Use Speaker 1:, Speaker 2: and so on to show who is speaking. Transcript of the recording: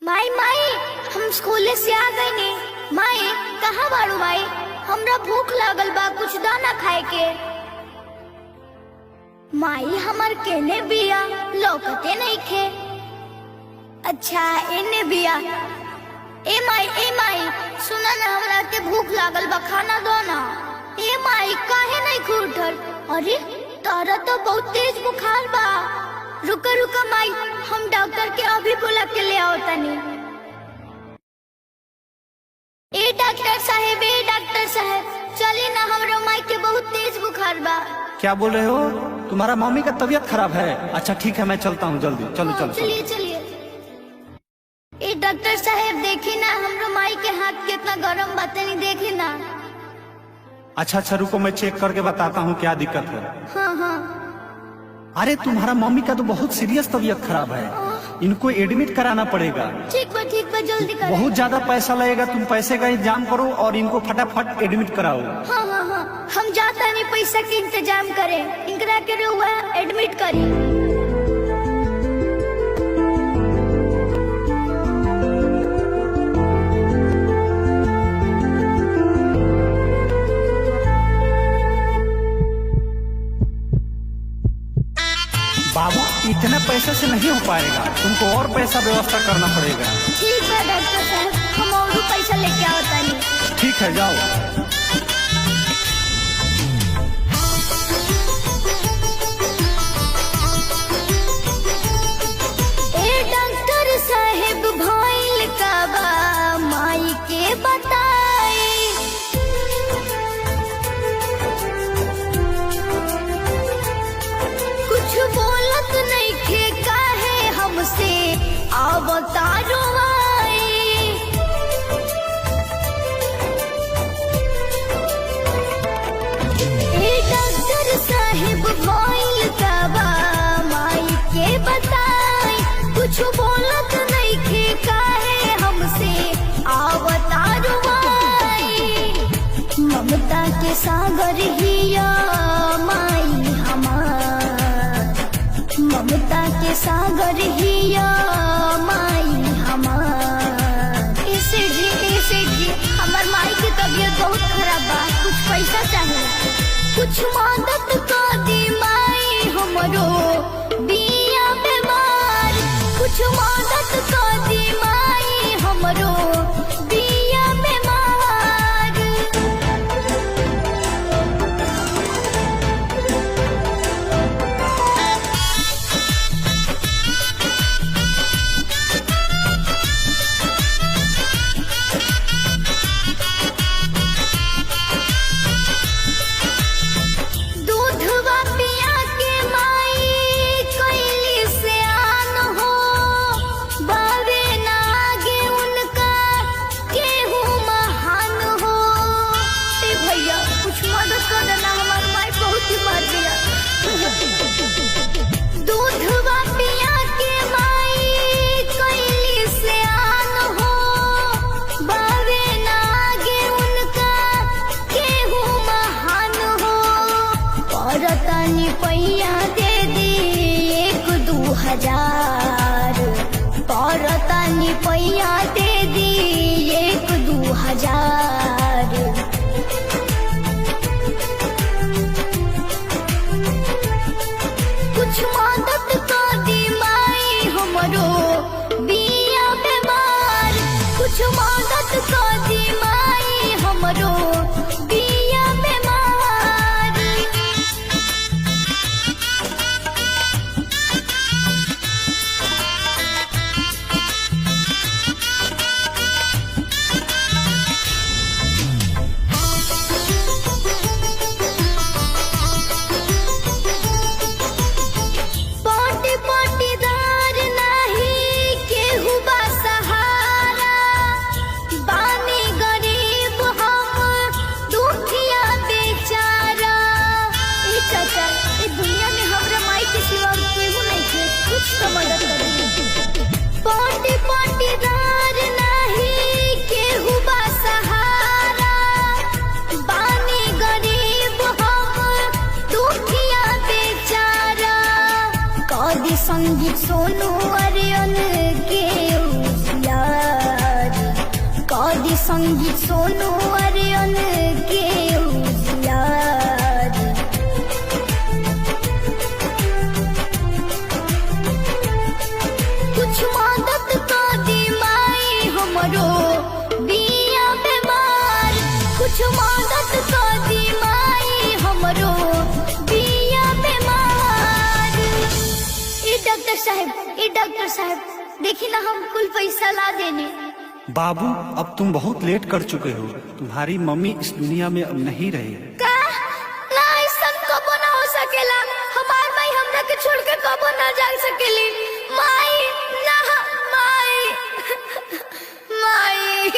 Speaker 1: माई माई हम स्कूल से आ गए ने। माई कहाँ बाड़ू माई? हमरा भूख लागल बा, कुछ दाना खाए के। माई हमार केने बिया लौकते नहीं खे। अच्छा एने बिया। ए माई सुना ना, हमरा के भूख लागल बा, खाना दो ना। ए माई काहे नहीं उठल? अरे तारा तो बहुत तेज बुखार बा। रुका माई, हम डॉक्टर के अभी बुला के ले आओ तनी। ए डॉक्टर साहब चलिए ना, हमरा माई के बहुत तेज बुखार बा।
Speaker 2: क्या बोल रहे हो? तुम्हारा मम्मी का तबीयत खराब है? अच्छा ठीक है, मैं चलता हूँ जल्दी। चलो
Speaker 1: चलिए। ए डॉक्टर साहब देखी ना, हमरा माई के हाथ कितना गरम बा, तनी देखी ना।
Speaker 2: अच्छा रुको, मैं चेक करके बताता हूँ क्या दिक्कत है।
Speaker 1: हाँ।
Speaker 2: अरे तुम्हारा मम्मी का तो बहुत सीरियस तबीयत खराब है, इनको एडमिट कराना पड़ेगा।
Speaker 1: ठीक बा जल्दी करो।
Speaker 2: बहुत ज्यादा पैसा लगेगा, तुम पैसे का इंतजाम करो और इनको फटाफट एडमिट कराओ।
Speaker 1: हाँ, हम जाता नहीं, पैसा के इंतजाम करें, इनकरा के हुआ एडमिट करी।
Speaker 2: बाबू इतना पैसे से नहीं हो पाएगा, तुमको और पैसा व्यवस्था करना पड़ेगा।
Speaker 1: ठीक है डॉक्टर साहब, हम और पैसा लेके आवता नहीं।
Speaker 2: ठीक है जाओ।
Speaker 1: साहेब भइल का बा, माई के बताई। कुछ बोलत नहीं खे, काहे हमसे अवतारो आई। ए डॉक्टर साहेब भइल का बा, माई के बताई। कुछ बोलत नहीं खे, काहे हमसे अवतारो आई। ममता के सागर हिया माई हमार, ममता के सागर हिया माई हमार। इसे जी हमार माई की तबीयत बहुत खराब बा, कुछ पैसा चाहिए, कुछ मदद कर दी माई हमरो बिया बीमार। कुछ मदद कर दी माई हमरो बिया बीमार। दूधवा पिया के माई कैली से आन हो, बावे ना आगे उनका केहू महान हो। ए भैया कुछ मदद कर देना, हमार माई बहुत ही मर गया। दूधवा पिया के माई कैली से आन हो, बावे ना आगे उनका केहू महान हो। परतनी पैया दे दी 1-2 हजार, परतनी पैया दे दी 1-2 हजार। कुछ मदद कर दी माई हमरो बिया बीमार। कुछ मदद कर दी माई हमरो बिया बीमार। पाटीदार नाही केहू बा सहारा, बानी गरीब हम दुखिया बेचारा। ए चाचा, ए दुनिया में हमरा माई के सिवा केहू नहीं है, कुछ तो मदद करी। पाटीदार नाही केहू बा सहारा, बानी गरीब हम दुखिया बेचारा। कदी संगीत सोनू अरियन के करी संगीत सोनू अरियन के उजियार। कुछ मदद कर दी माई हमरो बिया बीमार। कुछ मदद कर दी माई हमरो बिया बीमार। ए डॉक्टर साहब देखी ना, हम कुल पैसा ला देने।
Speaker 2: बाबू अब तुम बहुत लेट कर चुके हो, तुम्हारी मम्मी इस दुनिया में अब नहीं रही।
Speaker 1: का ना ऐसा कबो ना हो सकेला, हमार माई हमरा के छोड़ के कबो ना जा सकेली। माई ना, माई माई